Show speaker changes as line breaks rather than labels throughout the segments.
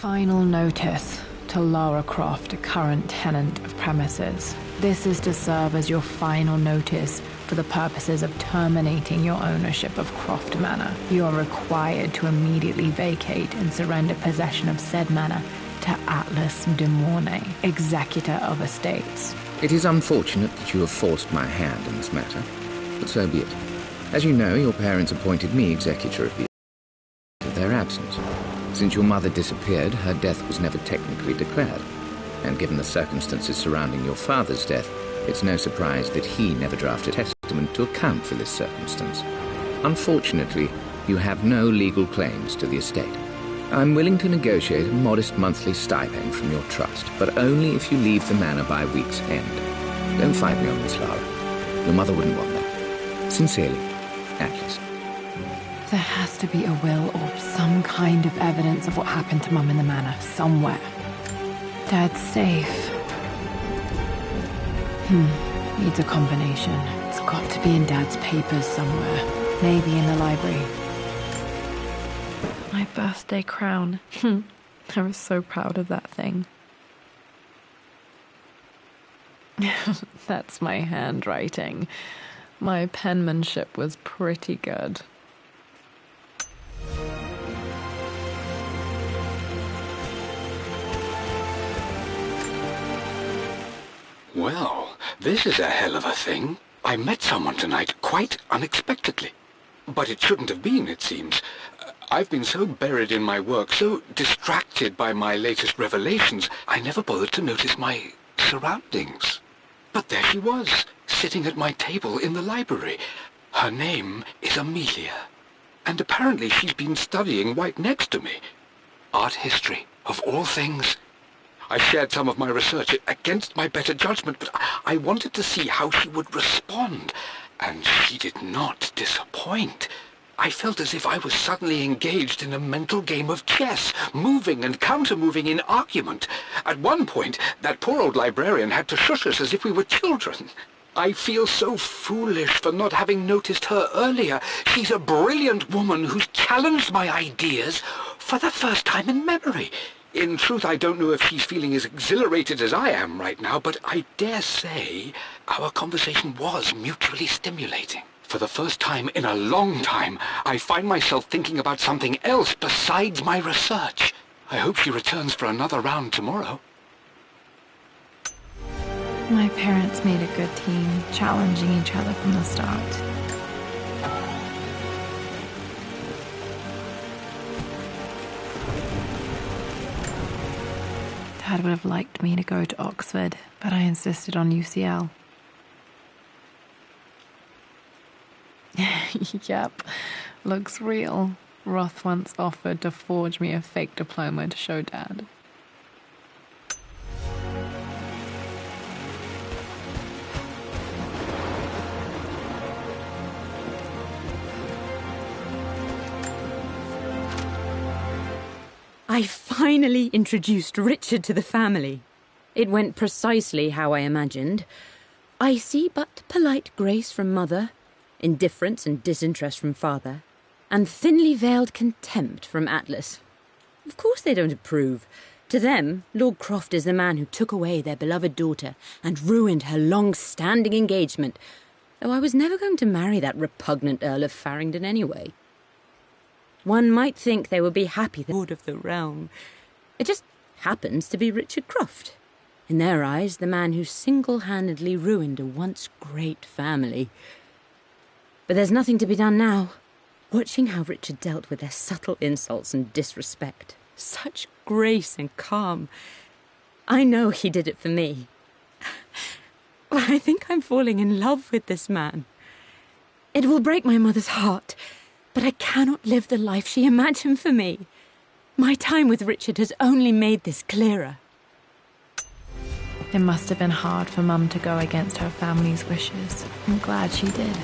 Final notice to Lara Croft, a current tenant of premises. This is to serve as your final notice for the purposes of terminating your ownership of Croft Manor. You are required to immediately vacate and surrender possession of said manor to Atlas de Mornay, executor of estates.
It is unfortunate that you have forced my hand in this matter, but so be it. As you know, your parents appointed me executor of the estate in their absence. Since your mother disappeared, her death was never technically declared. And given the circumstances surrounding your father's death, it's no surprise that he never drafted a testament to account for this circumstance. Unfortunately, you have no legal claims to the estate. I'm willing to negotiate a modest monthly stipend from your trust, but only if you leave the manor by week's end. Don't fight me on this, Lara. Your mother wouldn't want that. Sincerely, Atlas.
There has to be a will or some kind of evidence of what happened to Mum in the manor, somewhere. Dad's safe. Needs a combination. It's got to be in Dad's papers somewhere. Maybe in the library. My birthday crown. I was so proud of that thing. That's my handwriting. My penmanship was pretty good.
Well, this is a hell of a thing. I met someone tonight quite unexpectedly. But it shouldn't have been, it seems. I've been so buried in my work, so distracted by my latest revelations, I never bothered to notice my surroundings. But there she was, sitting at my table in the library. Her name is Amelia. And apparently she's been studying right next to me. Art history, of all things. I shared some of my research against my better judgment, but I wanted to see how she would respond. And she did not disappoint. I felt as if I was suddenly engaged in a mental game of chess, moving and counter-moving in argument. At one point, that poor old librarian had to shush us as if we were children. I feel so foolish for not having noticed her earlier. She's a brilliant woman who's challenged my ideas for the first time in memory. In truth, I don't know if she's feeling as exhilarated as I am right now, but I dare say our conversation was mutually stimulating. For the first time in a long time, I find myself thinking about something else besides my research. I hope she returns for another round tomorrow.
My parents made a good team, challenging each other from the start. Dad would have liked me to go to Oxford, but I insisted on UCL. Yep, looks real. Roth once offered to forge me a fake diploma to show Dad.
I finally introduced Richard to the family. It went precisely how I imagined. I see but polite grace from mother, indifference and disinterest from father, and thinly veiled contempt from Atlas. Of course they don't approve. To them, Lord Croft is the man who took away their beloved daughter and ruined her long-standing engagement, though I was never going to marry that repugnant Earl of Farringdon anyway. One might think they would be happy the lord of the realm. It just happens to be Richard Croft. In their eyes, the man who single-handedly ruined a once great family. But there's nothing to be done now. Watching how Richard dealt with their subtle insults and disrespect. Such grace and calm. I know he did it for me. I think I'm falling in love with this man. It will break my mother's heart, but I cannot live the life she imagined for me. My time with Richard has only made this clearer.
It must have been hard for Mum to go against her family's wishes. I'm glad she did.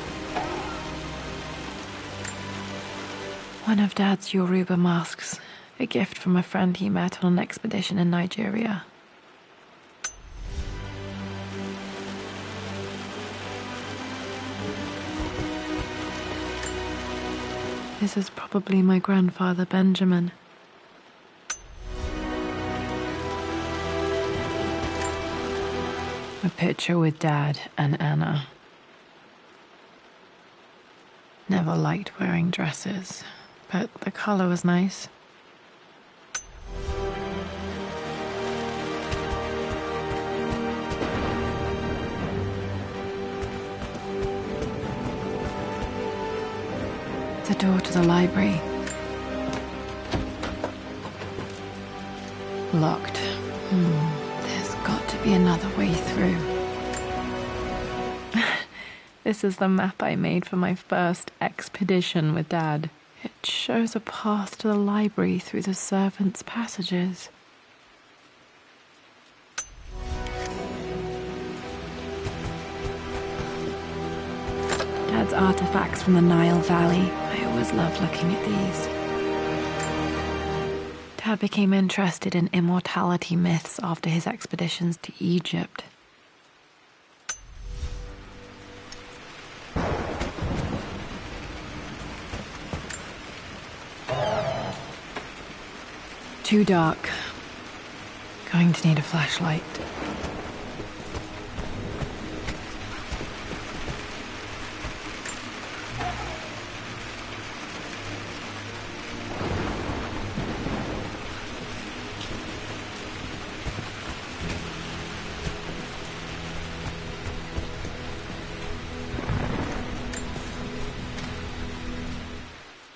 One of Dad's Yoruba masks, a gift from a friend he met on an expedition in Nigeria. This is probably my grandfather Benjamin. A picture with Dad and Anna. Never liked wearing dresses, but the color was nice. The door to the library. Locked. There's got to be another way through. This is the map I made for my first expedition with Dad. It shows a path to the library through the servants' passages. Dad's artifacts from the Nile Valley. I always love looking at these. Dad became interested in immortality myths after his expeditions to Egypt. Too dark. Going to need a flashlight.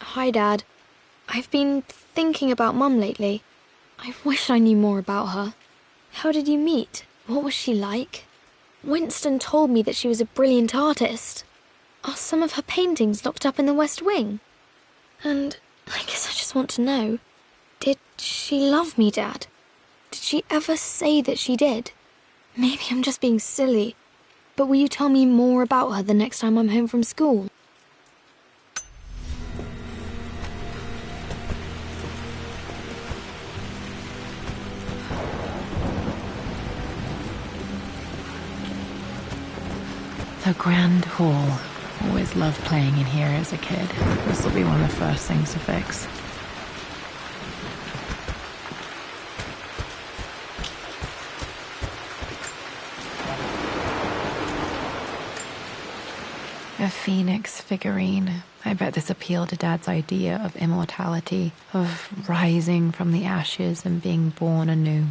Hi, Dad. I've been thinking about Mum lately. I wish I knew more about her. How did you meet? What was she like? Winston told me that she was a brilliant artist. Are some of her paintings locked up in the West Wing? And I guess I just want to know, did she love me, Dad? Did she ever say that she did? Maybe I'm just being silly, but will you tell me more about her the next time I'm home from school?
The Grand Hall. Always loved playing in here as a kid. This will be one of the first things to fix. A phoenix figurine. I bet this appealed to Dad's idea of immortality, of rising from the ashes and being born anew.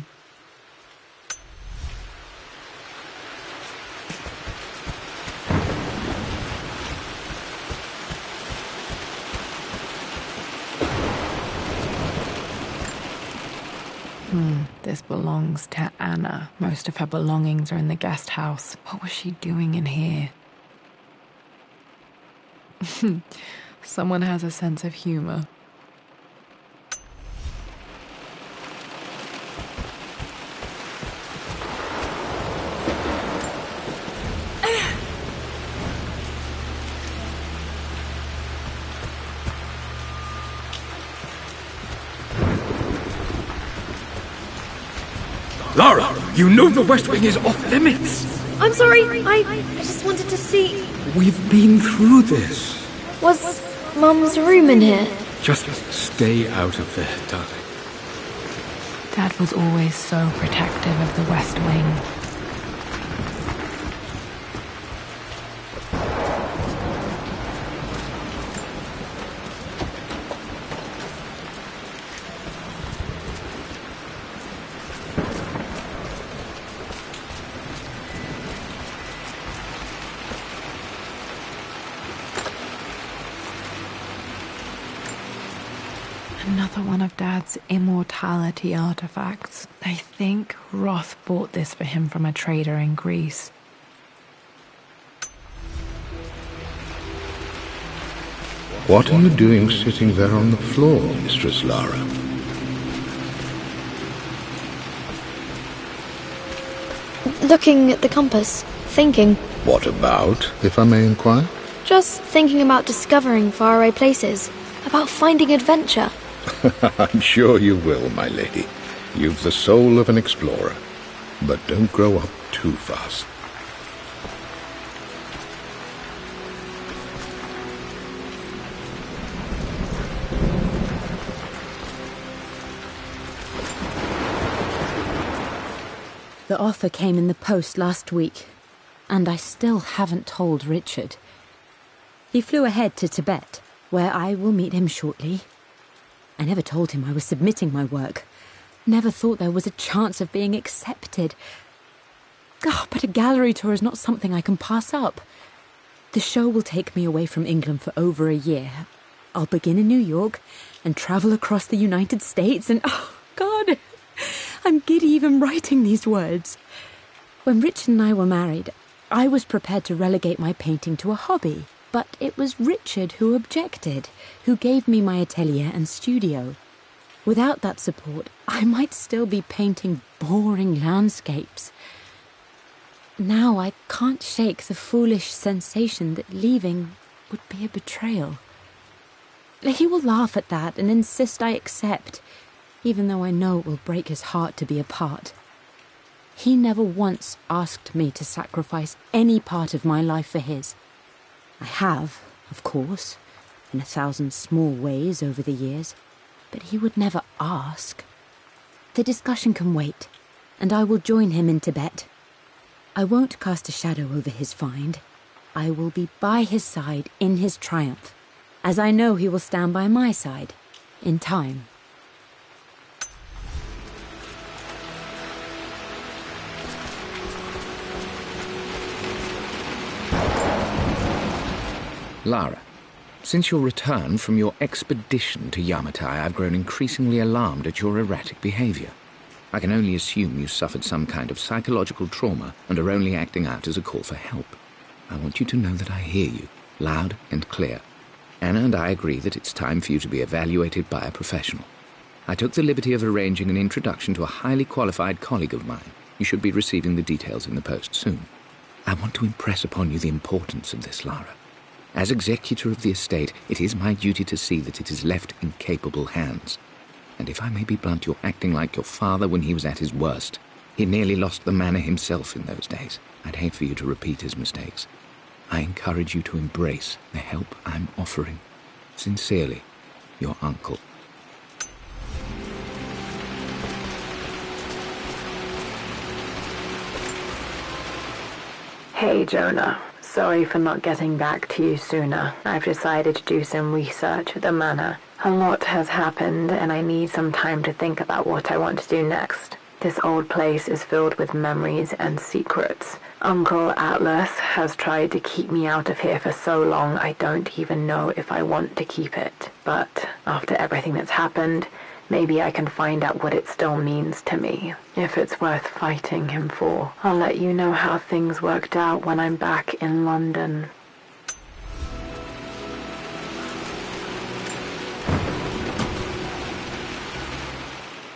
This belongs to Anna. Most of her belongings are in the guest house. What was she doing in here? Someone has a sense of humor.
Lara, you know the West Wing is off limits.
I'm sorry, I just wanted to see...
We've been through this.
Was Mum's room in here?
Just stay out of there, darling.
Dad was always so protective of the West Wing. Another one of Dad's immortality artifacts. I think Roth bought this for him from a trader in Greece.
What are you doing sitting there on the floor, Mistress Lara?
Looking at the compass, thinking.
What about, if I may inquire?
Just thinking about discovering faraway places, about finding adventure.
I'm sure you will, my lady. You've the soul of an explorer. But don't grow up too fast.
The offer came in the post last week, and I still haven't told Richard. He flew ahead to Tibet, where I will meet him shortly. I never told him I was submitting my work. Never thought there was a chance of being accepted. Oh, but a gallery tour is not something I can pass up. The show will take me away from England for over a year. I'll begin in New York and travel across the United States and... oh, God, I'm giddy even writing these words. When Richard and I were married, I was prepared to relegate my painting to a hobby, but it was Richard who objected, who gave me my atelier and studio. Without that support, I might still be painting boring landscapes. Now I can't shake the foolish sensation that leaving would be a betrayal. He will laugh at that and insist I accept, even though I know it will break his heart to be apart. He never once asked me to sacrifice any part of my life for his. I have, of course, in 1,000 small ways over the years, but he would never ask. The discussion can wait, and I will join him in Tibet. I won't cast a shadow over his find. I will be by his side in his triumph, as I know he will stand by my side, in time.
Lara, since your return from your expedition to Yamatai, I've grown increasingly alarmed at your erratic behavior. I can only assume you suffered some kind of psychological trauma and are only acting out as a call for help. I want you to know that I hear you, loud and clear. Anna and I agree that it's time for you to be evaluated by a professional. I took the liberty of arranging an introduction to a highly qualified colleague of mine. You should be receiving the details in the post soon. I want to impress upon you the importance of this, Lara. As executor of the estate, it is my duty to see that it is left in capable hands. And if I may be blunt, you're acting like your father when he was at his worst. He nearly lost the manor himself in those days. I'd hate for you to repeat his mistakes. I encourage you to embrace the help I'm offering. Sincerely, your uncle.
Hey, Jonah. Sorry for not getting back to you sooner. I've decided to do some research at the manor. A lot has happened, and I need some time to think about what I want to do next. This old place is filled with memories and secrets. Uncle Atlas has tried to keep me out of here for so long I don't even know if I want to keep it. But after everything that's happened, maybe I can find out what it still means to me, if it's worth fighting him for. I'll let you know how things worked out when I'm back in London.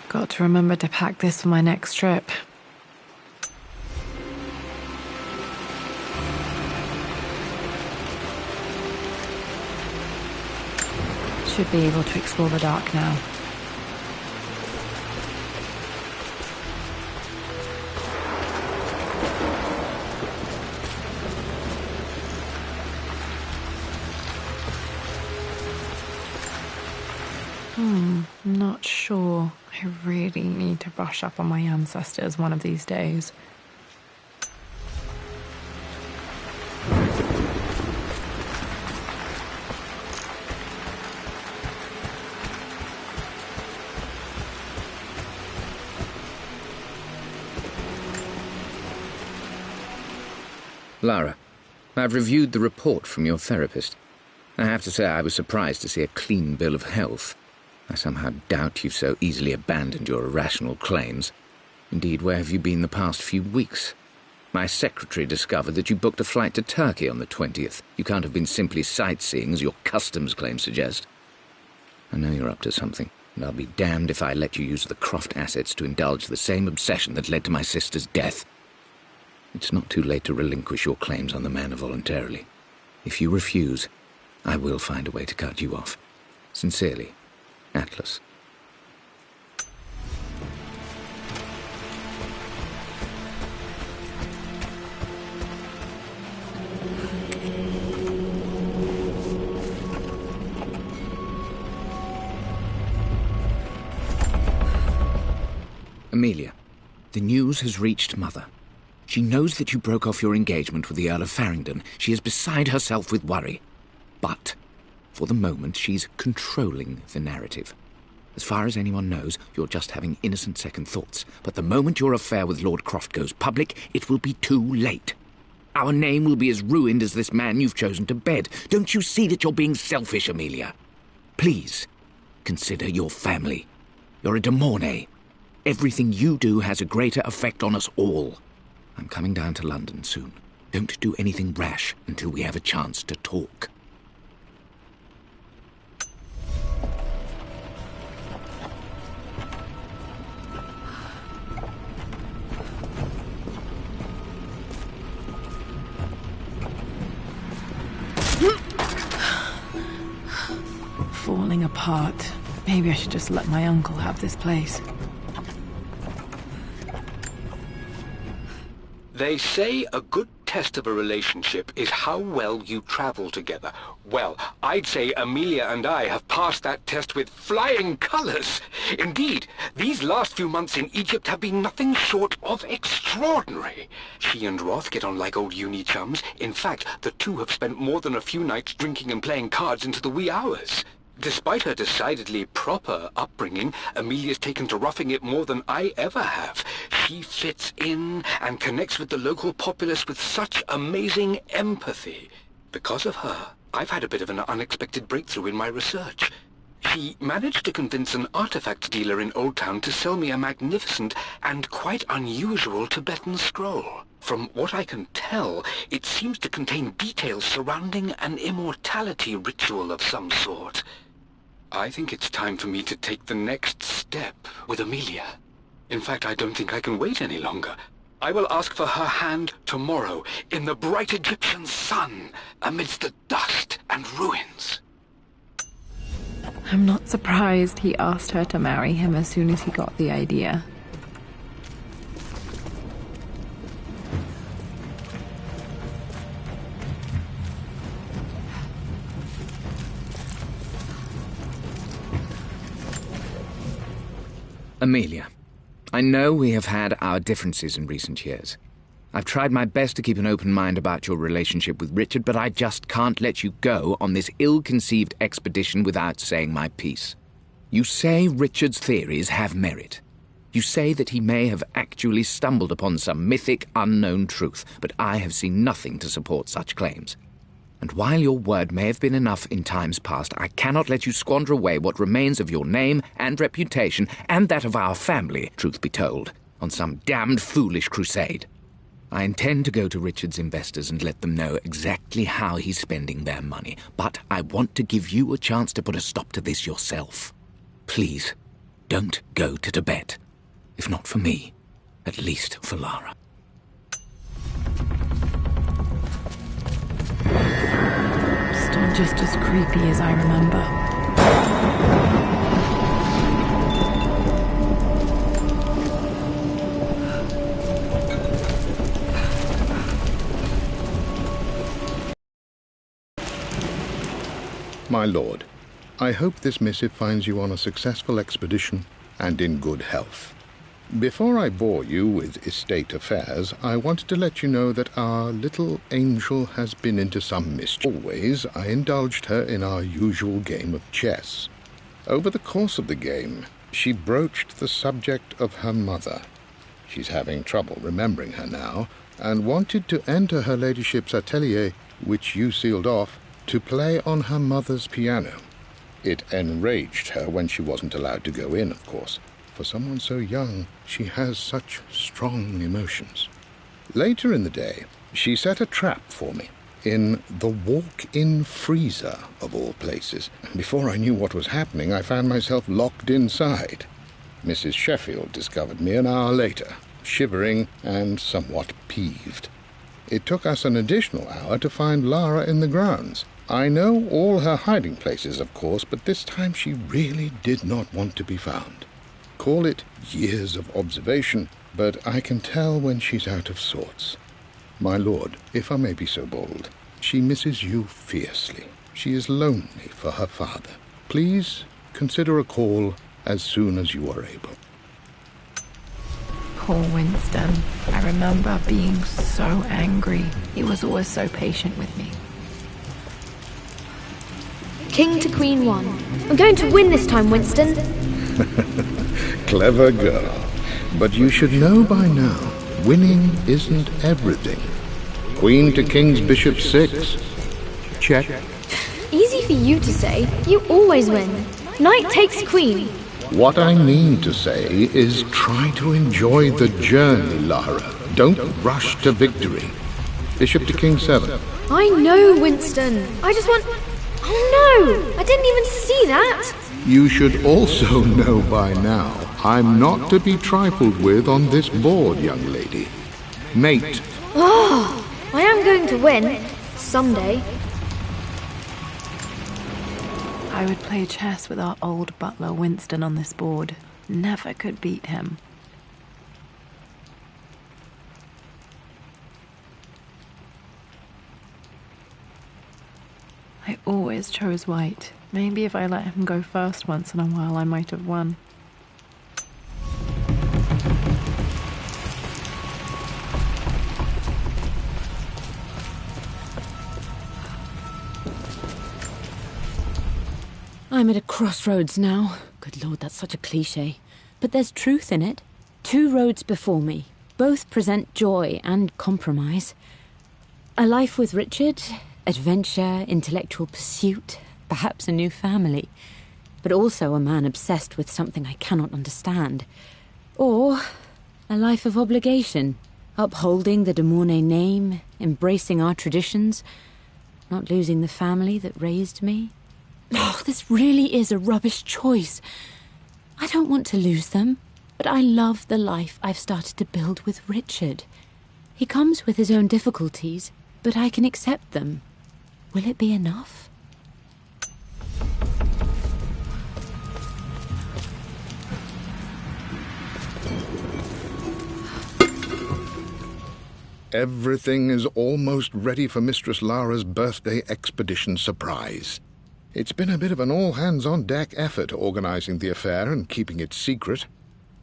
Got to remember to pack this for my next trip. Should be able to explore the dark now. Not sure. I really need to brush up on my ancestors one of these days.
Lara, I've reviewed the report from your therapist. I have to say I was surprised to see a clean bill of health. I somehow doubt you've so easily abandoned your irrational claims. Indeed, where have you been the past few weeks? My secretary discovered that you booked a flight to Turkey on the 20th. You can't have been simply sightseeing, as your customs claims suggest. I know you're up to something, and I'll be damned if I let you use the Croft assets to indulge the same obsession that led to my sister's death. It's not too late to relinquish your claims on the manor voluntarily. If you refuse, I will find a way to cut you off. Sincerely, Atlas. Amelia, The news has reached Mother. She knows that you broke off your engagement with the Earl of Farringdon. She is beside herself with worry. But, for the moment, she's controlling the narrative. As far as anyone knows, you're just having innocent second thoughts. But the moment your affair with Lord Croft goes public, it will be too late. Our name will be as ruined as this man you've chosen to bed. Don't you see that you're being selfish, Amelia? Please, consider your family. You're a de Mornay. Everything you do has a greater effect on us all. I'm coming down to London soon. Don't do anything rash until we have a chance to talk.
Falling apart. Maybe I should just let my uncle have this place.
They say a good test of a relationship is how well you travel together. Well, I'd say Amelia and I have passed that test with flying colours. Indeed, these last few months in Egypt have been nothing short of extraordinary. She and Roth get on like old uni chums. In fact, the two have spent more than a few nights drinking and playing cards into the wee hours. Despite her decidedly proper upbringing, Amelia's taken to roughing it more than I ever have. She fits in and connects with the local populace with such amazing empathy. Because of her, I've had a bit of an unexpected breakthrough in my research. She managed to convince an artifact dealer in Old Town to sell me a magnificent and quite unusual Tibetan scroll. From what I can tell, it seems to contain details surrounding an immortality ritual of some sort. I think it's time for me to take the next step with Amelia. In fact, I don't think I can wait any longer. I will ask for her hand tomorrow in the bright Egyptian sun amidst the dust and ruins.
I'm not surprised he asked her to marry him as soon as he got the idea.
Amelia, I know we have had our differences in recent years. I've tried my best to keep an open mind about your relationship with Richard, but I just can't let you go on this ill-conceived expedition without saying my piece. You say Richard's theories have merit. You say that he may have actually stumbled upon some mythic, unknown truth, but I have seen nothing to support such claims. And while your word may have been enough in times past, I cannot let you squander away what remains of your name and reputation, and that of our family, truth be told, on some damned foolish crusade. I intend to go to Richard's investors and let them know exactly how he's spending their money, but I want to give you a chance to put a stop to this yourself. Please, don't go to Tibet. If not for me, at least for Lara.
Still just as creepy as I remember.
My lord, I hope this missive finds you on a successful expedition and in good health. Before I bore you with estate affairs, I wanted to let you know that our little angel has been into some mischief. Always, I indulged her in our usual game of chess. Over the course of the game, she broached the subject of her mother. She's having trouble remembering her now, and wanted to enter her ladyship's atelier, which you sealed off, to play on her mother's piano. It enraged her when she wasn't allowed to go in, of course. For someone so young, she has such strong emotions. Later in the day, she set a trap for me in the walk-in freezer, of all places. And before I knew what was happening, I found myself locked inside. Mrs. Sheffield discovered me an hour later, shivering and somewhat peeved. It took us an additional hour to find Lara in the grounds. I know all her hiding places, of course, but this time she really did not want to be found. Call it years of observation, but I can tell when she's out of sorts. My lord, if I may be so bold, she misses you fiercely. She is lonely for her father. Please consider a call as soon as you are able.
Poor Winston. I remember being so angry. He was always so patient with me.
King to Queen 1. I'm going to win this time, Winston.
Clever girl. But you should know by now, winning isn't everything. Queen to King's Bishop 6. Check.
Easy for you to say. You always win. Knight takes Queen.
What I mean to say is try to enjoy the journey, Lara. Don't rush to victory. Bishop to King 7.
I know, Winston. I just want... Oh no! I didn't even see that!
You should also know by now, I'm not to be trifled with on this board, young lady. Mate.
Oh, I am going to win. Someday.
I would play chess with our old butler Winston on this board. Never could beat him. I always chose white. Maybe if I let him go first once in a while, I might have won.
I'm at a crossroads now. Good Lord, that's such a cliché. But there's truth in it. 2 roads before me. Both present joy and compromise. A life with Richard, adventure, intellectual pursuit, perhaps a new family. But also a man obsessed with something I cannot understand. Or a life of obligation, upholding the de Mornay name, embracing our traditions, not losing the family that raised me. Oh, this really is a rubbish choice. I don't want to lose them, but I love the life I've started to build with Richard. He comes with his own difficulties, but I can accept them. Will it be enough?
Everything is almost ready for Mistress Lara's birthday expedition surprise. It's been a bit of an all-hands-on-deck effort organizing the affair and keeping it secret.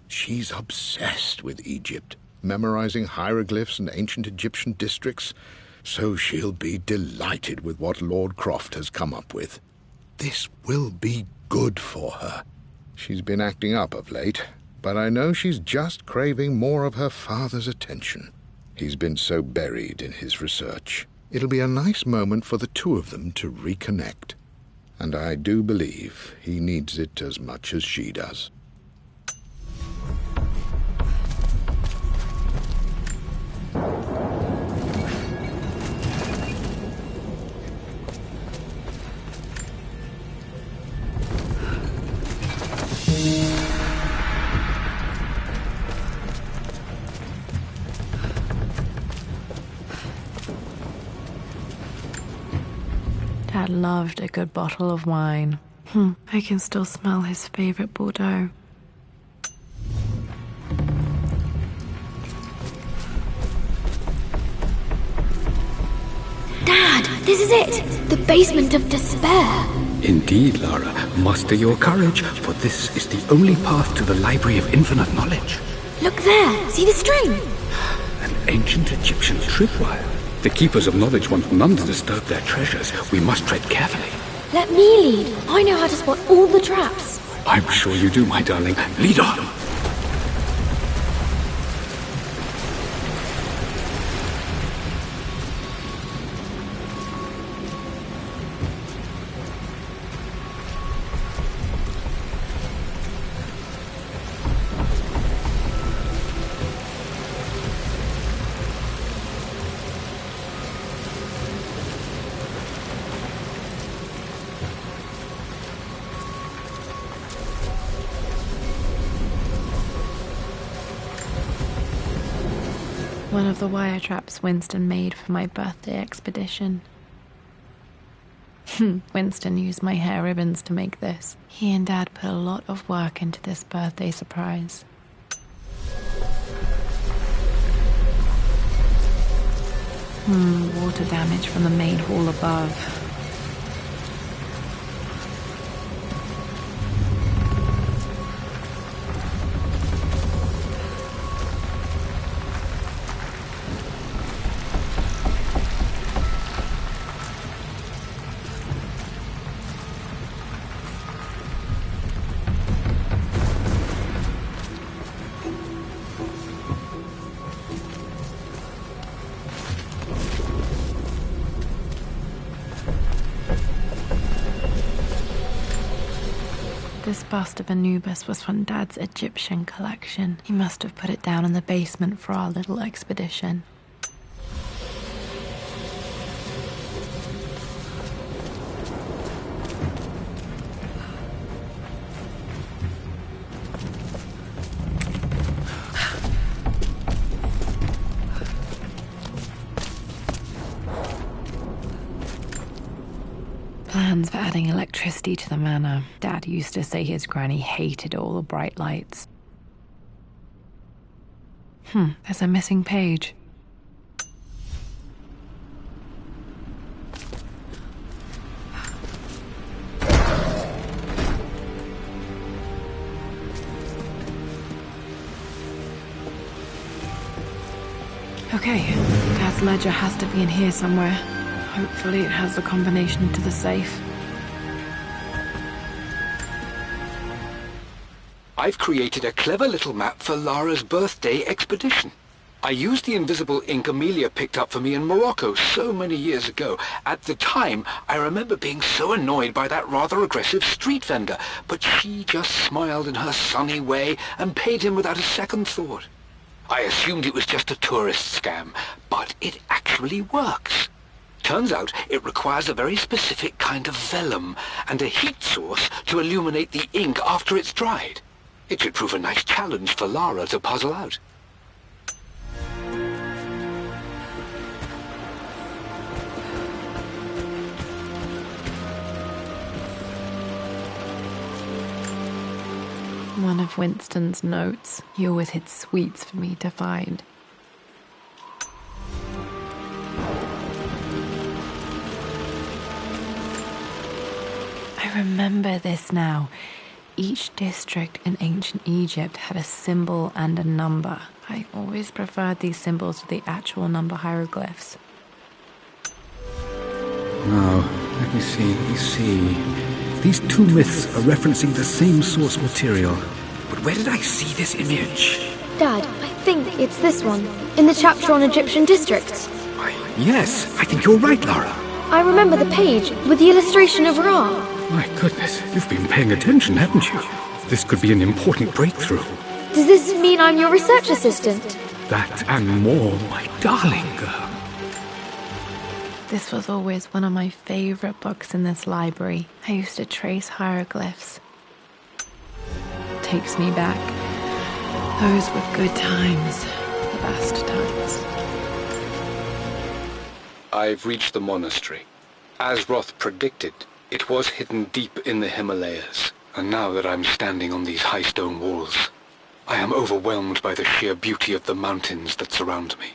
She's obsessed with Egypt, memorizing hieroglyphs and ancient Egyptian districts, so she'll be delighted with what Lord Croft has come up with. This will be good for her. She's been acting up of late, but I know she's just craving more of her father's attention. He's been so buried in his research. It'll be a nice moment for the two of them to reconnect. And I do believe he needs it as much as she does.
Dad loved a good bottle of wine. I can still smell his favorite Bordeaux.
Dad, this is it! The basement of despair!
Indeed, Lara. Muster your courage, for this is the only path to the Library of Infinite Knowledge.
Look there! See the string?
An ancient Egyptian tripwire. The Keepers of Knowledge want none to disturb their treasures. We must tread carefully.
Let me lead. I know how to spot all the traps.
I'm sure you do, my darling. Lead on!
One of the wire traps Winston made for my birthday expedition. Winston used my hair ribbons to make this. He and Dad put a lot of work into this birthday surprise. Water damage from the main hall above. This bust of Anubis was from Dad's Egyptian collection. He must have put it down in the basement for our little expedition. Plans for adding electricity to the manor. Dad used to say his granny hated all the bright lights. There's a missing page. Okay, Dad's ledger has to be in here somewhere. Hopefully it has the combination to the safe.
I've created a clever little map for Lara's birthday expedition. I used the invisible ink Amelia picked up for me in Morocco so many years ago. At the time, I remember being so annoyed by that rather aggressive street vendor, but she just smiled in her sunny way and paid him without a second thought. I assumed it was just a tourist scam, but it actually works. Turns out it requires a very specific kind of vellum and a heat source to illuminate the ink after it's dried. It should prove a nice challenge for Lara to puzzle out.
One of Winston's notes. He always hid sweets for me to find. I remember this now. Each district in ancient Egypt had a symbol and a number. I always preferred these symbols to the actual number hieroglyphs.
Now, let me see. These two myths are referencing the same source material. But where did I see this image?
Dad, I think it's this one, in the chapter on Egyptian districts.
Yes, I think you're right, Lara.
I remember the page with the illustration of Ra.
My goodness, you've been paying attention, haven't you? This could be an important breakthrough.
Does this mean I'm your research assistant?
That and more, my darling girl.
This was always one of my favorite books in this library. I used to trace hieroglyphs. Takes me back. Those were good times. The best times.
I've reached the monastery. As Roth predicted, it was hidden deep in the Himalayas. And now that I'm standing on these high stone walls, I am overwhelmed by the sheer beauty of the mountains that surround me.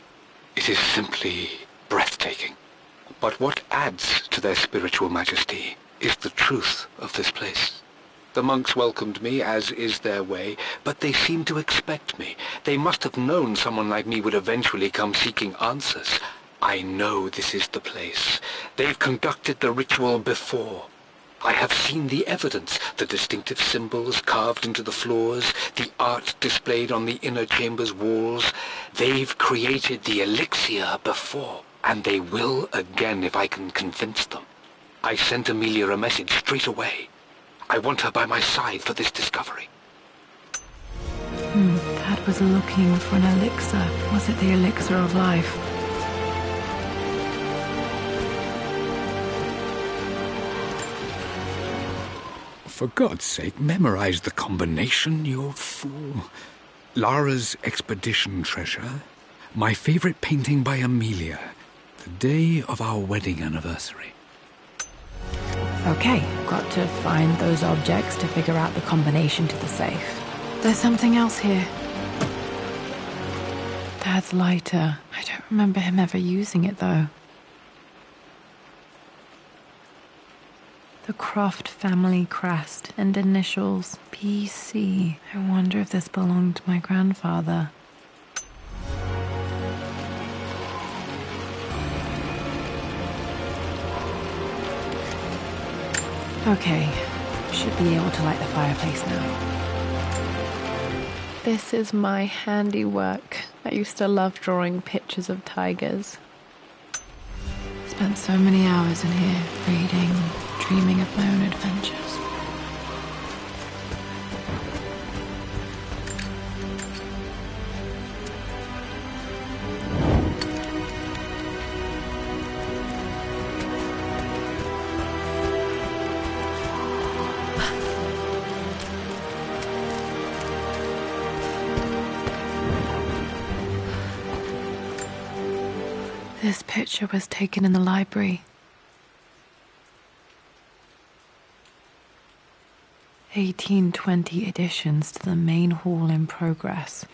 It is simply breathtaking. But what adds to their spiritual majesty is the truth of this place. The monks welcomed me, as is their way, but they seemed to expect me. They must have known someone like me would eventually come seeking answers. I know this is the place. They've conducted the ritual before. I have seen the evidence, the distinctive symbols carved into the floors, the art displayed on the inner chamber's walls. They've created the elixir before, and they will again if I can convince them. I sent Amelia a message straight away. I want her by my side for this discovery.
Dad was looking for an elixir. Was it the elixir of life?
For God's sake, memorize the combination, you fool. Lara's expedition treasure. My favorite painting by Amelia. The day of our wedding anniversary.
Okay, got to find those objects to figure out the combination to the safe. There's something else here. Dad's lighter. I don't remember him ever using it, though. The Croft family crest and initials PC. I wonder if this belonged to my grandfather. Okay, should be able to light the fireplace now. This is my handiwork. I used to love drawing pictures of tigers. Spent so many hours in here, reading, dreaming of my own adventures. This picture was taken in the library. 1820 additions to the main hall in progress.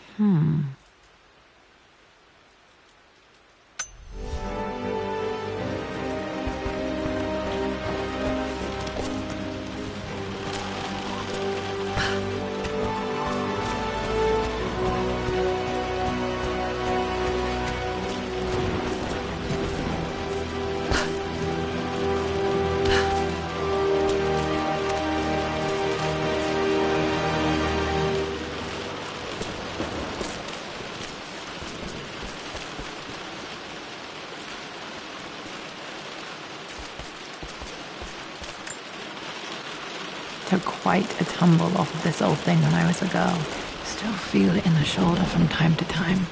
Took quite a tumble off of this old thing when I was a girl. Still feel it in the shoulder from time to time.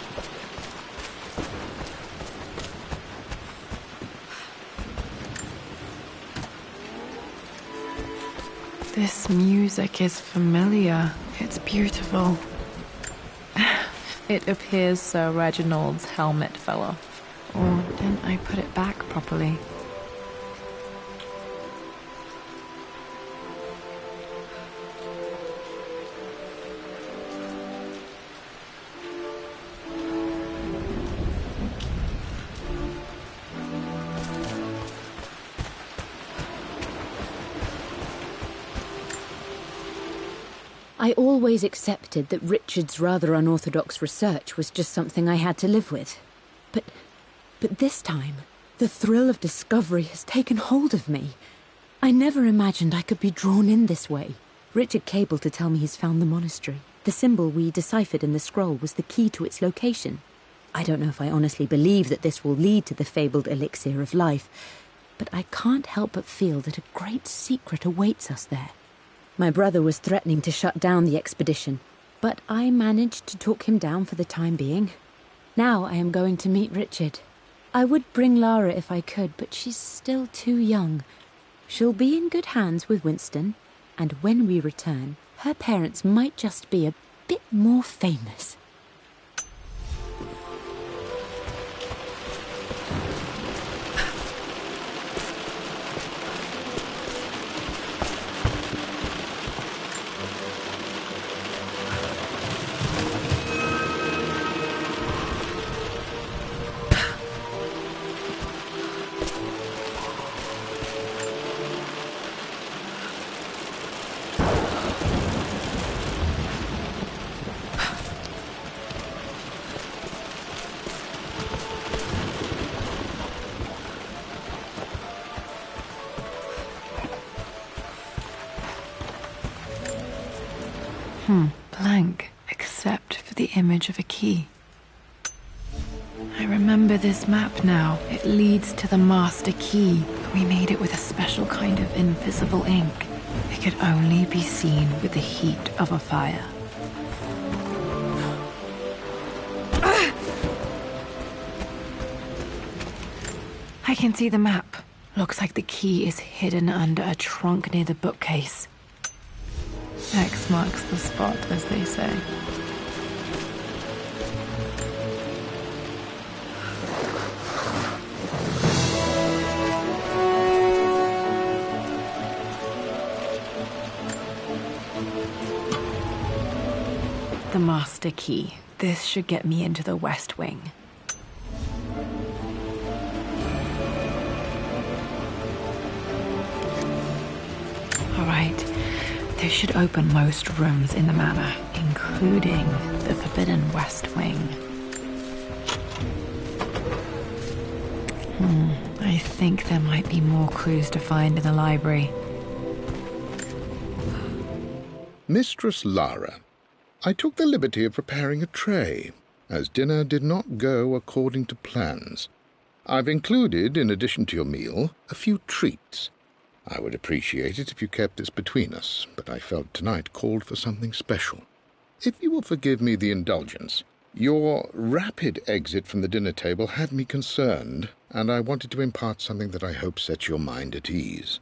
This music is familiar. It's beautiful. It appears Sir Reginald's helmet fell off. Or didn't I put it back properly?
I always accepted that Richard's rather unorthodox research was just something I had to live with. But this time, the thrill of discovery has taken hold of me. I never imagined I could be drawn in this way. Richard cabled to tell me he's found the monastery. The symbol we deciphered in the scroll was the key to its location. I don't know if I honestly believe that this will lead to the fabled elixir of life, but I can't help but feel that a great secret awaits us there. My brother was threatening to shut down the expedition, but I managed to talk him down for the time being. Now I am going to meet Richard. I would bring Lara if I could, but she's still too young. She'll be in good hands with Winston, and when we return, her parents might just be a bit more famous.
Blank, except for the image of a key. I remember this map now. It leads to the master key. We made it with a special kind of invisible ink. It could only be seen with the heat of a fire. I can see the map. Looks like the key is hidden under a trunk near the bookcase. X marks the spot, as they say. The master key. This should get me into the West Wing. All right. This should open most rooms in the manor, including the forbidden West Wing. I think there might be more clues to find in the library.
Mistress Lara, I took the liberty of preparing a tray, as dinner did not go according to plans. I've included, in addition to your meal, a few treats. I would appreciate it if you kept this between us, but I felt tonight called for something special. If you will forgive me the indulgence, your rapid exit from the dinner table had me concerned, and I wanted to impart something that I hope sets your mind at ease.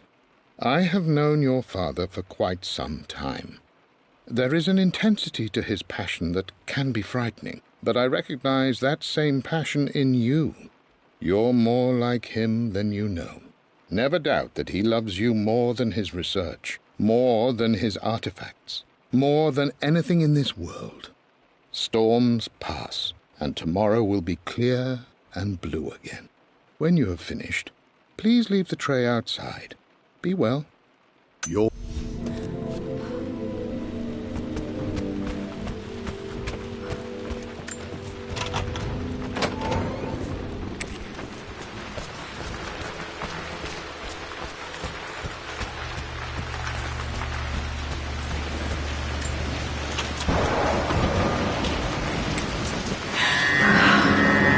I have known your father for quite some time. There is an intensity to his passion that can be frightening, but I recognize that same passion in you. You're more like him than you know. Never doubt that he loves you more than his research, more than his artifacts, more than anything in this world. Storms pass, and tomorrow will be clear and blue again. When you have finished, please leave the tray outside. Be well. Your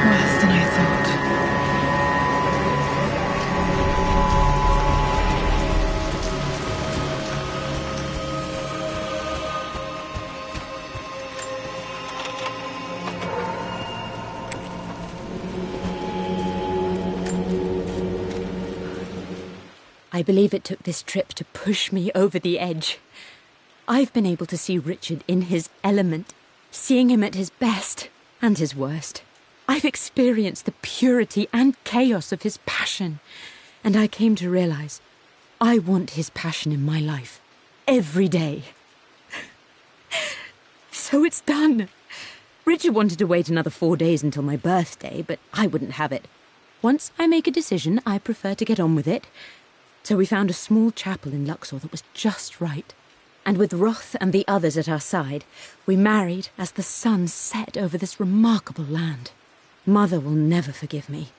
Worse than I thought.
I believe it took this trip to push me over the edge. I've been able to see Richard in his element, seeing him at his best and his worst. I've experienced the purity and chaos of his passion, and I came to realize I want his passion in my life every day. So it's done. Richard wanted to wait another 4 days until my birthday, but I wouldn't have it. Once I make a decision, I prefer to get on with it. So we found a small chapel in Luxor that was just right. And with Roth and the others at our side, we married as the sun set over this remarkable land. Mother will never forgive me.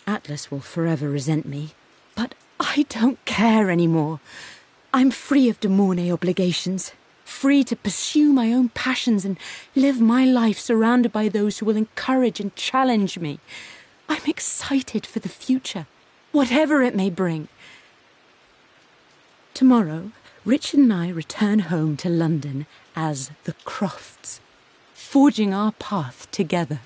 Atlas will forever resent me. But I don't care anymore. I'm free of de Mornay obligations, free to pursue my own passions and live my life surrounded by those who will encourage and challenge me. I'm excited for the future, whatever it may bring. Tomorrow, Richard and I return home to London as the Crofts, forging our path together.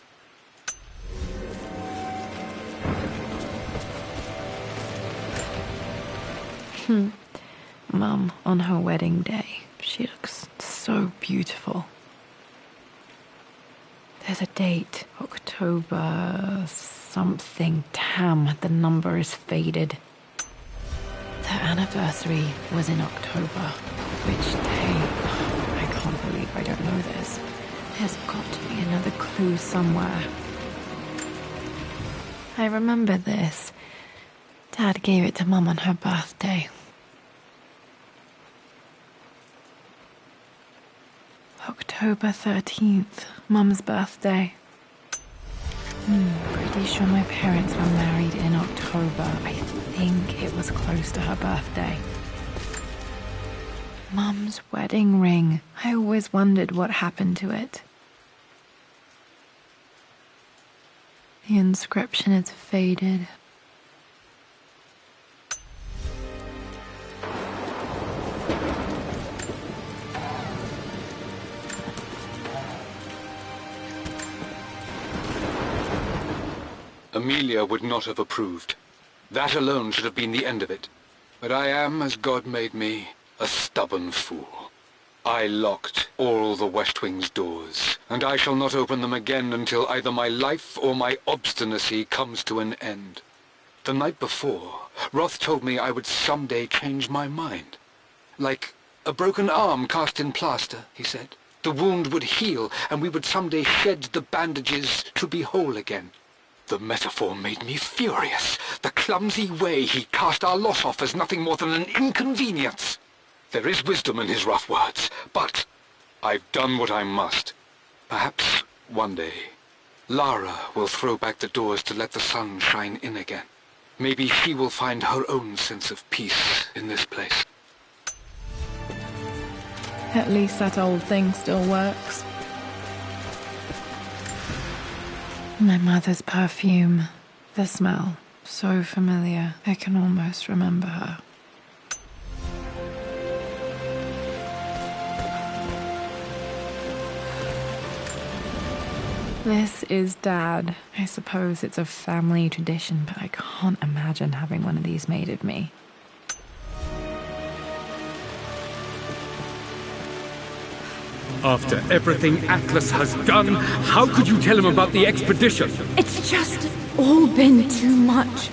Mum, on her wedding day, she looks so beautiful. There's a date, October something. Damn, the number is faded. Their anniversary was in October. Which day? I can't believe I don't know this. There's got to be another clue somewhere. I remember this. Dad gave it to Mum on her birthday. October 13th, Mum's birthday. Pretty sure my parents were married in October. I think it was close to her birthday. Mum's wedding ring. I always wondered what happened to it. The inscription is faded.
Amelia would not have approved. That alone should have been the end of it. But I am, as God made me, a stubborn fool. I locked all the West Wing's doors, and I shall not open them again until either my life or my obstinacy comes to an end. The night before, Roth told me I would someday change my mind. Like a broken arm cast in plaster, he said. The wound would heal, and we would someday shed the bandages to be whole again. The metaphor made me furious. The clumsy way he cast our loss off as nothing more than an inconvenience. There is wisdom in his rough words, but I've done what I must. Perhaps one day, Lara will throw back the doors to let the sun shine in again. Maybe she will find her own sense of peace in this place.
At least that old thing still works. My mother's perfume. The smell. So familiar. I can almost remember her. This is Dad. I suppose it's a family tradition, but I can't imagine having one of these made of me.
After everything Atlas has done, how could you tell him about the expedition?
It's just all been too much.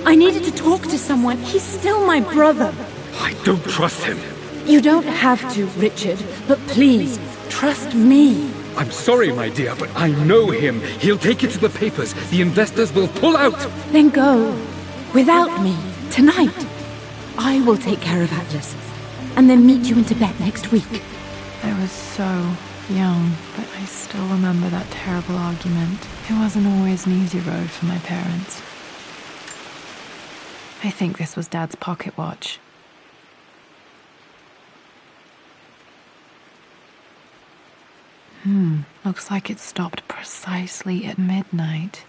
I needed to talk to someone. He's still my brother.
I don't trust him.
You don't have to, Richard, but please, trust me.
I'm sorry, my dear, but I know him. He'll take it to the papers. The investors will pull out.
Then go. Without me. Tonight. I will take care of Atlas. And then meet you in Tibet next week.
I was so young, but I still remember that terrible argument. It wasn't always an easy road for my parents. I think this was Dad's pocket watch. Looks like it stopped precisely at midnight.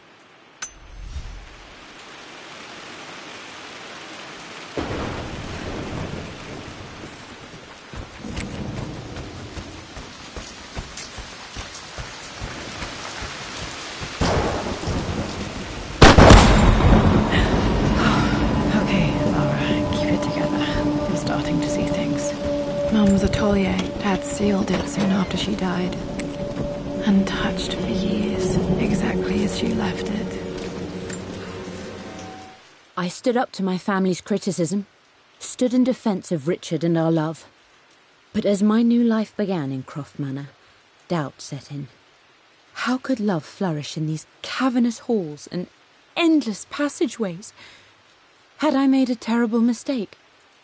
Mum's atelier. Dad sealed it soon after she died. Untouched for years, exactly as she left it.
I stood up to my family's criticism, stood in defence of Richard and our love. But as my new life began in Croft Manor, doubt set in. How could love flourish in these cavernous halls and endless passageways? Had I made a terrible mistake?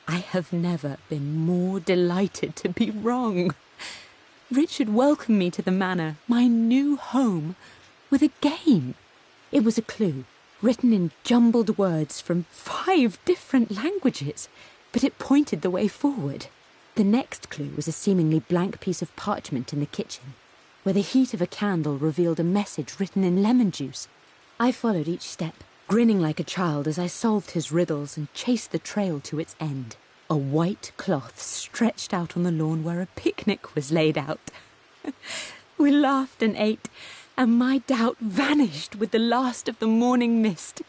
I have never been more delighted to be wrong. Richard welcomed me to the manor, my new home, with a game. It was a clue, written in jumbled words from 5 different languages, but it pointed the way forward. The next clue was a seemingly blank piece of parchment in the kitchen, where the heat of a candle revealed a message written in lemon juice. I followed each step, grinning like a child as I solved his riddles and chased the trail to its end. A white cloth stretched out on the lawn where a picnic was laid out. We laughed and ate, and my doubt vanished with the last of the morning mist.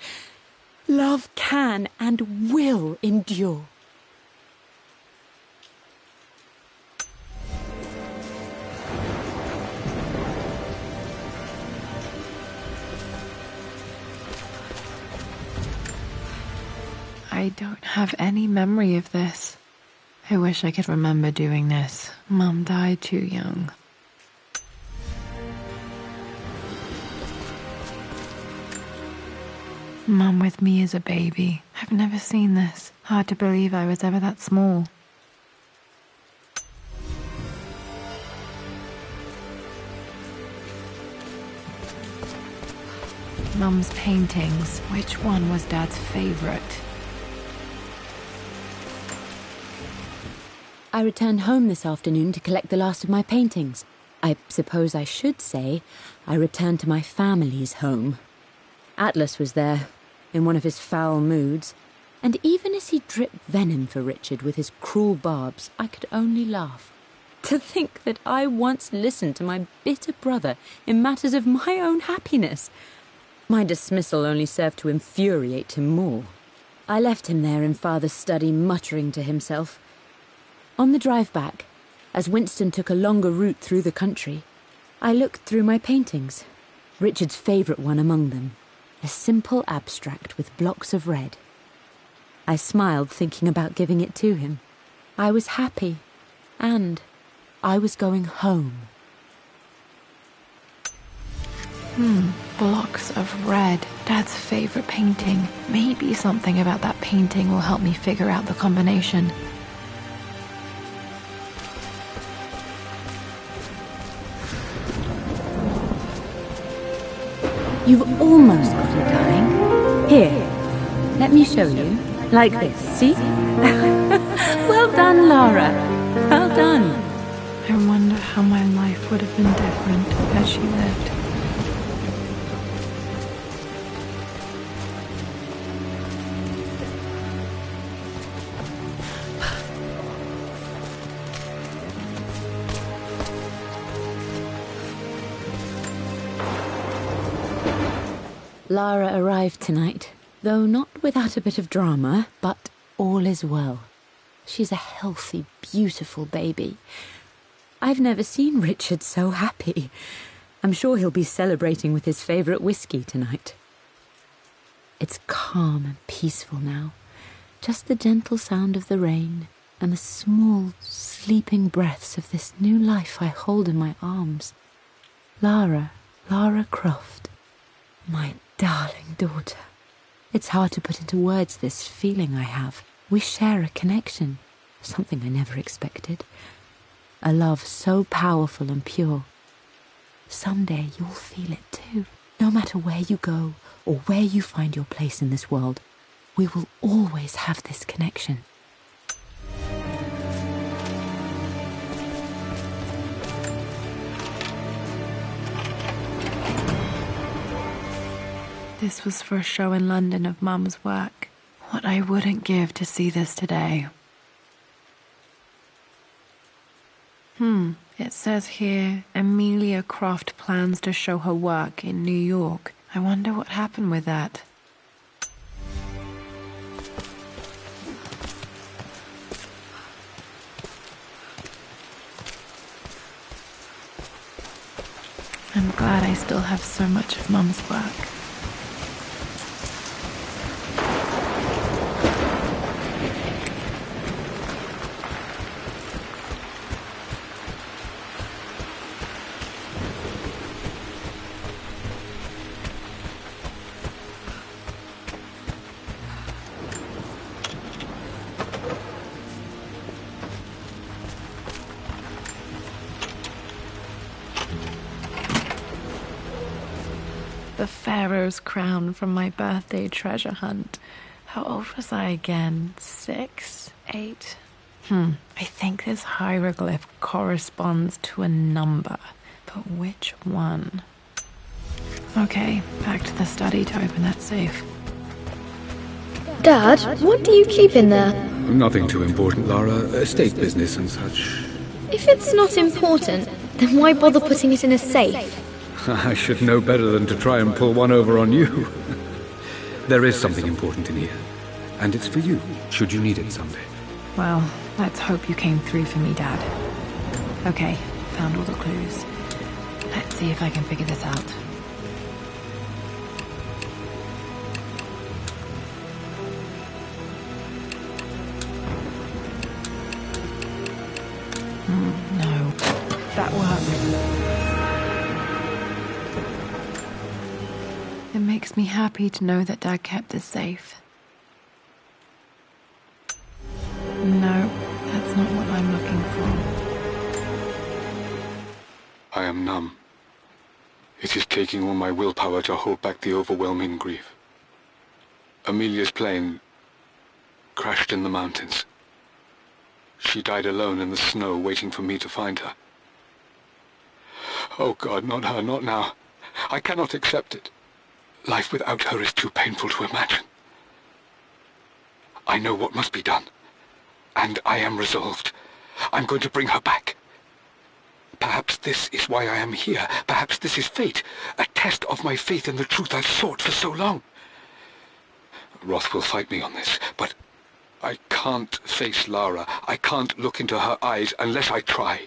Love can and will endure.
I don't have any memory of this. I wish I could remember doing this. Mum died too young. Mum with me as a baby. I've never seen this. Hard to believe I was ever that small. Mum's paintings. Which one was Dad's favorite?
I returned home this afternoon to collect the last of my paintings. I suppose I should say I returned to my family's home. Atlas was there, in one of his foul moods, and even as he dripped venom for Richard with his cruel barbs, I could only laugh. To think that I once listened to my bitter brother in matters of my own happiness. My dismissal only served to infuriate him more. I left him there in Father's study, muttering to himself. On the drive back, as Winston took a longer route through the country, I looked through my paintings, Richard's favourite one among them, a simple abstract with blocks of red. I smiled, thinking about giving it to him. I was happy, and I was going home.
Blocks of red. Dad's favourite painting. Maybe something about that painting will help me figure out the combination.
You've almost got it, darling. Here, let me show you. Like this, see? Well done, Lara. Well done.
I wonder how my life would have been different had she lived.
Lara arrived tonight, though not without a bit of drama, but all is well. She's a healthy, beautiful baby. I've never seen Richard so happy. I'm sure he'll be celebrating with his favourite whiskey tonight. It's calm and peaceful now. Just the gentle sound of the rain and the small, sleeping breaths of this new life I hold in my arms. Lara Croft, my darling daughter. It's hard to put into words this feeling I have. We share a connection, something I never expected. A love so powerful and pure. Someday you'll feel it too. No matter where you go or where you find your place in this world, we will always have this connection.
This was for a show in London of Mum's work. What I wouldn't give to see this today. It says here, Amelia Croft plans to show her work in New York. I wonder what happened with that. I'm glad I still have so much of Mum's work. The Pharaoh's crown from my birthday treasure hunt. How old was I again? 6? 8? I think this hieroglyph corresponds to a number, but which one? Okay, back to the study to open that safe.
Dad, what do you keep in there?
Nothing too important, Lara. Estate business and such.
If it's not important, then why bother putting it in a safe?
I should know better than to try and pull one over on you. There is something important in here, and it's for you, should you need it someday.
Well, let's hope you came through for me, Dad. Okay, found all the clues. Let's see if I can figure this out. No, that worked. It makes me happy to know that Dad kept this safe. No, that's not what I'm looking for.
I am numb. It is taking all my willpower to hold back the overwhelming grief. Amelia's plane crashed in the mountains. She died alone in the snow, waiting for me to find her. Oh God, not her, not now. I cannot accept it. Life without her is too painful to imagine. I know what must be done, and I am resolved. I'm going to bring her back. Perhaps this is why I am here. Perhaps this is fate, a test of my faith in the truth I've sought for so long. Roth will fight me on this, but I can't face Lara. I can't look into her eyes unless I try.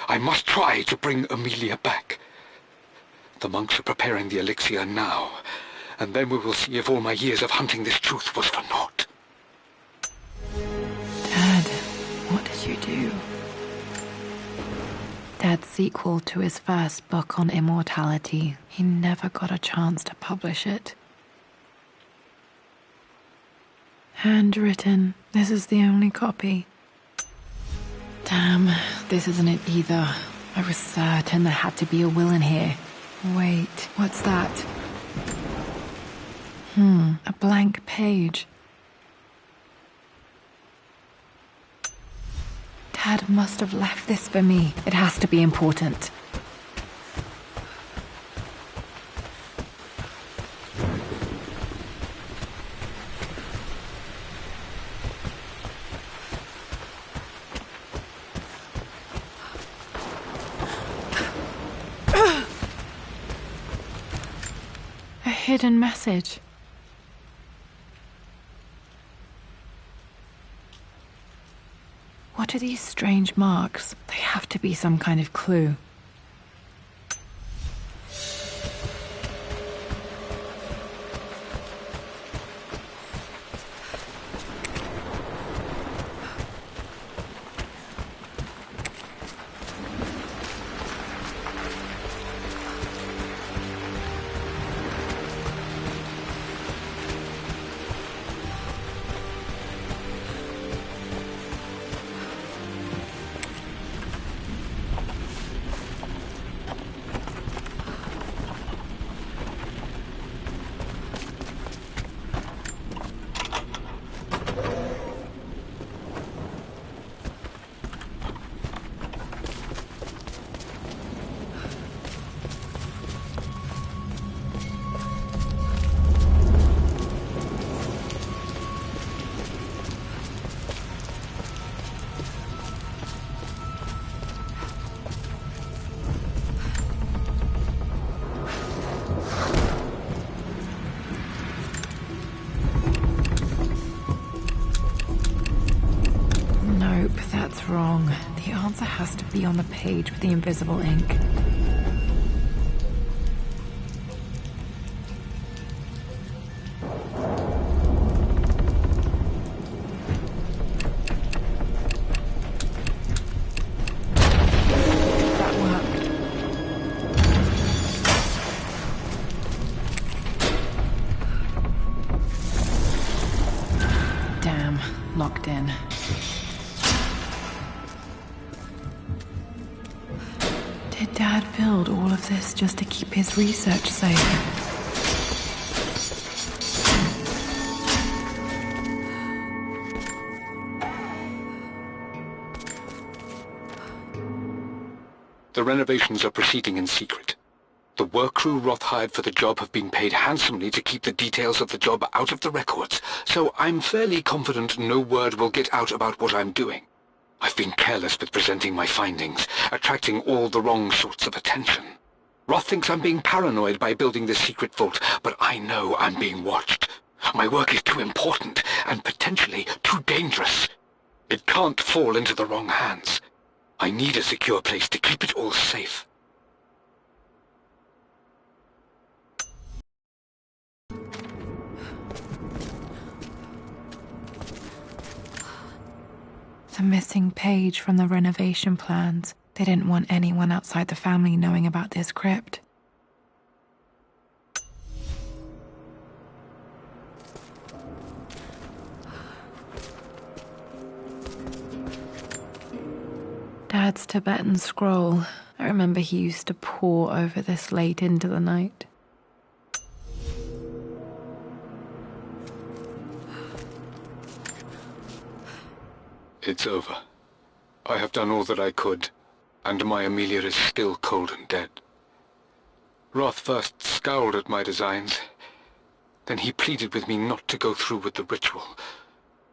I must try to bring Amelia back. The monks are preparing the elixir now, and then we will see if all my years of hunting this truth was for naught.
Dad, what did you do? Dad's sequel to his first book on immortality. He never got a chance to publish it. Handwritten. This is the only copy. Damn, this isn't it either. I was certain there had to be a will in here. Wait, what's that? A blank page. Dad must have left this for me. It has to be important. A hidden message. What are these strange marks? They have to be some kind of clue. wrong. The answer has to be on the page with the invisible ink. Locked in. Did Dad build all of this just to keep his research safe?
The renovations are proceeding in secret. The work crew Roth hired for the job have been paid handsomely to keep the details of the job out of the records, so I'm fairly confident no word will get out about what I'm doing. I've been careless with presenting my findings, attracting all the wrong sorts of attention. Roth thinks I'm being paranoid by building this secret vault, but I know I'm being watched. My work is too important and potentially too dangerous. It can't fall into the wrong hands. I need a secure place to keep it all safe.
The missing page from the renovation plans. They didn't want anyone outside the family knowing about this crypt. Dad's Tibetan scroll. I remember he used to pore over this late into the night.
It's over. I have done all that I could, and my Amelia is still cold and dead. Roth first scowled at my designs. Then he pleaded with me not to go through with the ritual.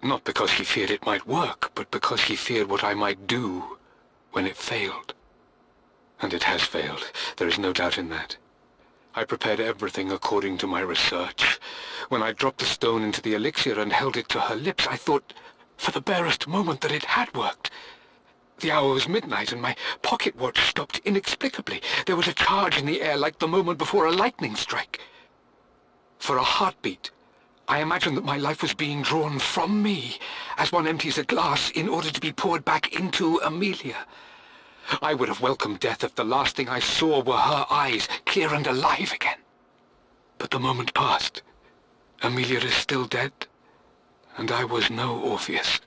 Not because he feared it might work, but because he feared what I might do when it failed. And it has failed. There is no doubt in that. I prepared everything according to my research. When I dropped the stone into the elixir and held it to her lips, I thought for the barest moment that it had worked. The hour was midnight and my pocket watch stopped inexplicably. There was a charge in the air like the moment before a lightning strike. For a heartbeat, I imagined that my life was being drawn from me as one empties a glass in order to be poured back into Amelia. I would have welcomed death if the last thing I saw were her eyes, clear and alive again. But the moment passed. Amelia is still dead, and I was no Orpheus.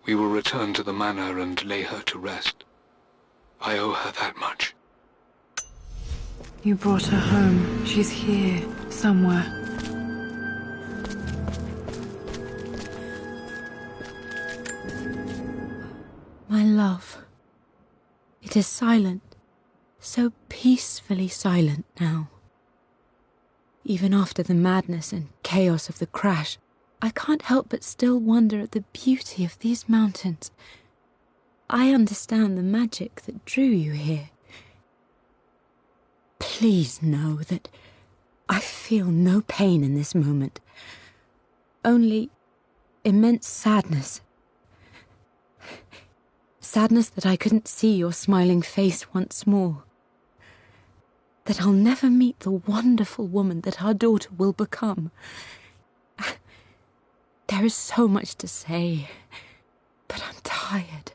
We will return to the manor and lay her to rest. I owe her that much.
You brought her home. She's here, somewhere.
My love. It is silent, so peacefully silent now. Even after the madness and chaos of the crash, I can't help but still wonder at the beauty of these mountains. I understand the magic that drew you here. Please know that I feel no pain in this moment, only immense sadness. Sadness that I couldn't see your smiling face once more. That I'll never meet the wonderful woman that our daughter will become. There is so much to say, but I'm tired.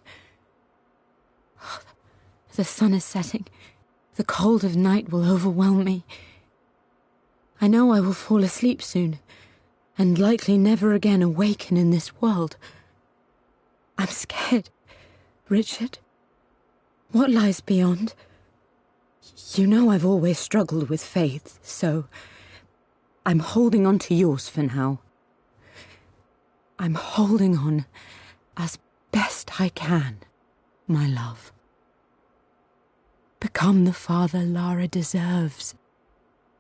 The sun is setting. The cold of night will overwhelm me. I know I will fall asleep soon, and likely never again awaken in this world. I'm scared. Richard, what lies beyond? You know I've always struggled with faith, so I'm holding on to yours for now. I'm holding on as best I can, my love. Become the father Lara deserves.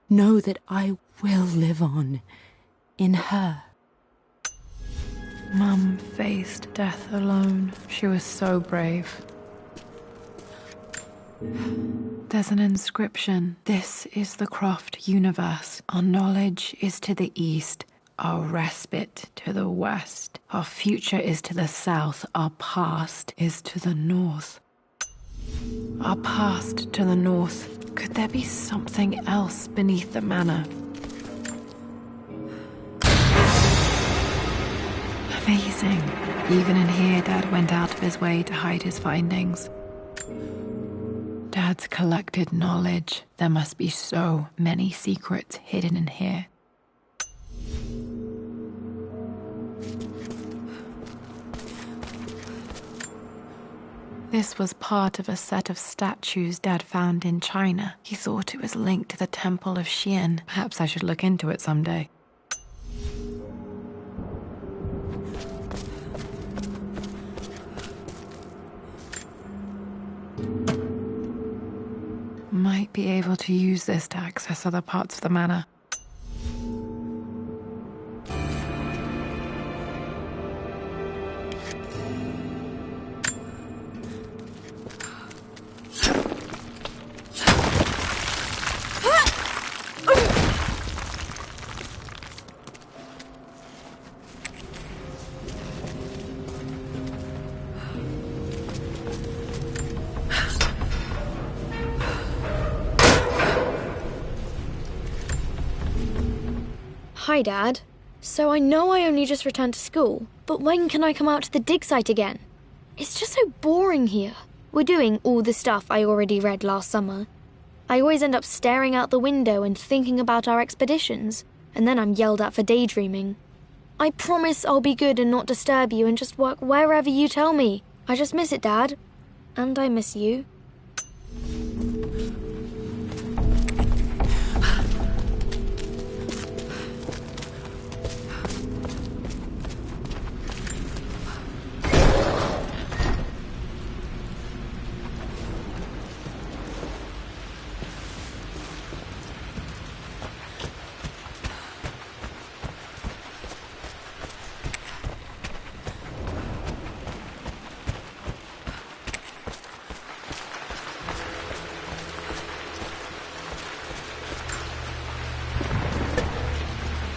Know that I will live on in her.
Mum faced death alone. She was so brave. There's an inscription. This is the Croft universe. Our knowledge is to the east. our respite to the west. Our future is to the south, our past is to the north. Our past to the north. Could there be something else beneath the manor? Amazing. Even in here, Dad went out of his way to hide his findings. Dad's collected knowledge. There must be so many secrets hidden in here. This was part of a set of statues Dad found in China. He thought it was linked to the Temple of Xian. Perhaps I should look into it someday. Might be able to use this to access other parts of the manor.
Hi, Dad. So I know I only just returned to school, but when can I come out to the dig site again? It's just so boring here. We're doing all the stuff I already read last summer. I always end up staring out the window and thinking about our expeditions, and then I'm yelled at for daydreaming. I promise I'll be good and not disturb you and just work wherever you tell me. I just miss it, Dad. And I miss you.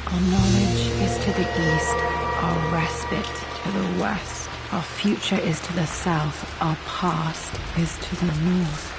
Our knowledge is to the east, our respite to the west. Our future is to the south, our past is to the north.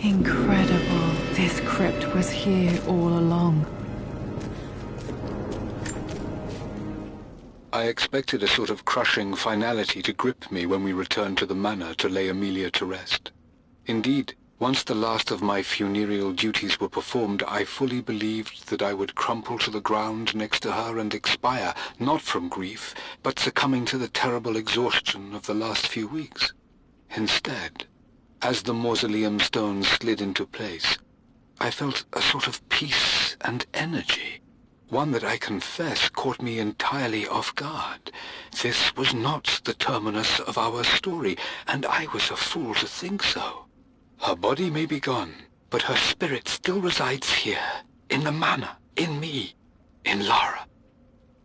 Incredible. This crypt was here all along.
I expected a sort of crushing finality to grip me when we returned to the manor to lay Amelia to rest. Indeed, once the last of my funereal duties were performed, I fully believed that I would crumple to the ground next to her and expire, not from grief, but succumbing to the terrible exhaustion of the last few weeks. Instead, as the mausoleum stones slid into place, I felt a sort of peace and energy, one that I confess caught me entirely off guard. This was not the terminus of our story, and I was a fool to think so. Her body may be gone, but her spirit still resides here, in the manor, in me, in Lara.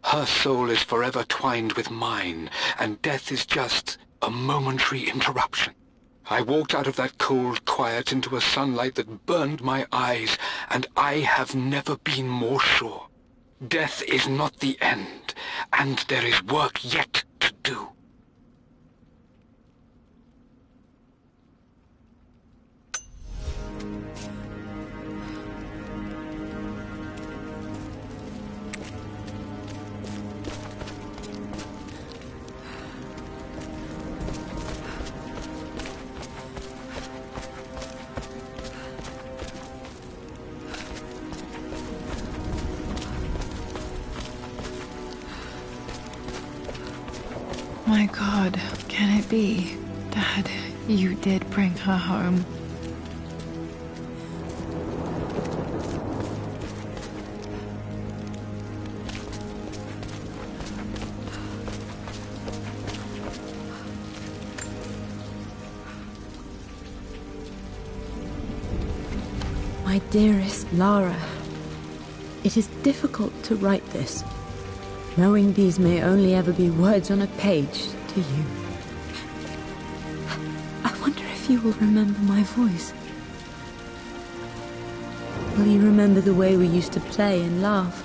Her soul is forever twined with mine, and death is just a momentary interruption. I walked out of that cold quiet into a sunlight that burned my eyes, and I have never been more sure. Death is not the end, and there is work yet to do.
My God, can it be? Dad, you did bring her home.
My dearest Lara, it is difficult to write this, knowing these may only ever be words on a page to you. I wonder if you will remember my voice. Will you remember the way we used to play and laugh?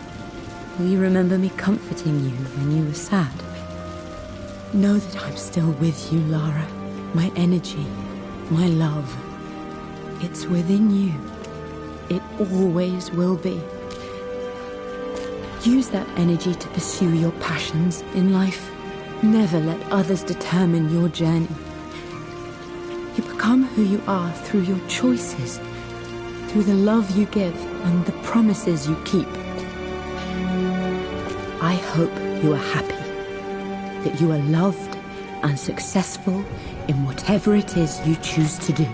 Will you remember me comforting you when you were sad? Know that I'm still with you, Lara. My energy, my love. It's within you. It always will be. Use that energy to pursue your passions in life. Never let others determine your journey. You become who you are through your choices, through the love you give and the promises you keep. I hope you are happy, that you are loved and successful in whatever it is you choose to do.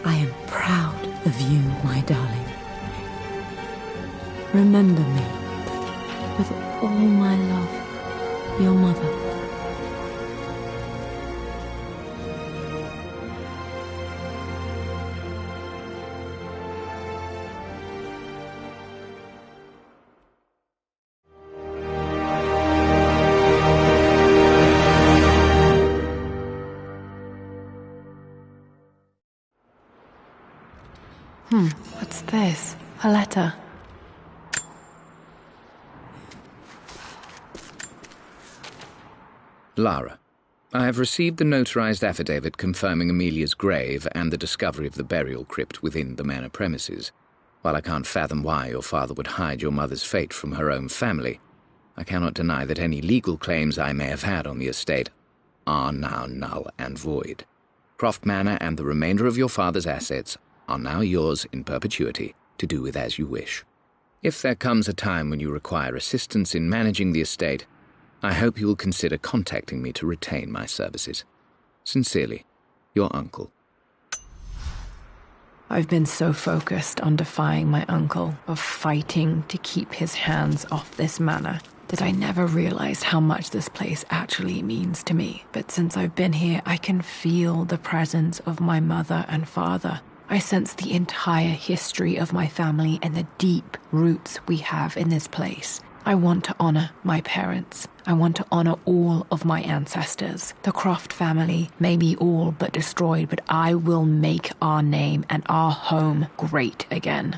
I am proud of you, my darling. Remember me, with all my love, your mother.
What's this? A letter.
Lara, I have received the notarized affidavit confirming Amelia's grave and the discovery of the burial crypt within the manor premises. While I can't fathom why your father would hide your mother's fate from her own family, I cannot deny that any legal claims I may have had on the estate are now null and void. Croft Manor and the remainder of your father's assets are now yours in perpetuity to do with as you wish. If there comes a time when you require assistance in managing the estate, I hope you will consider contacting me to retain my services. Sincerely, your uncle.
I've been so focused on defying my uncle, of fighting to keep his hands off this manor, that I never realized how much this place actually means to me. But since I've been here, I can feel the presence of my mother and father. I sense the entire history of my family and the deep roots we have in this place. I want to honor my parents. I want to honor all of my ancestors. The Croft family may be all but destroyed, but I will make our name and our home great again.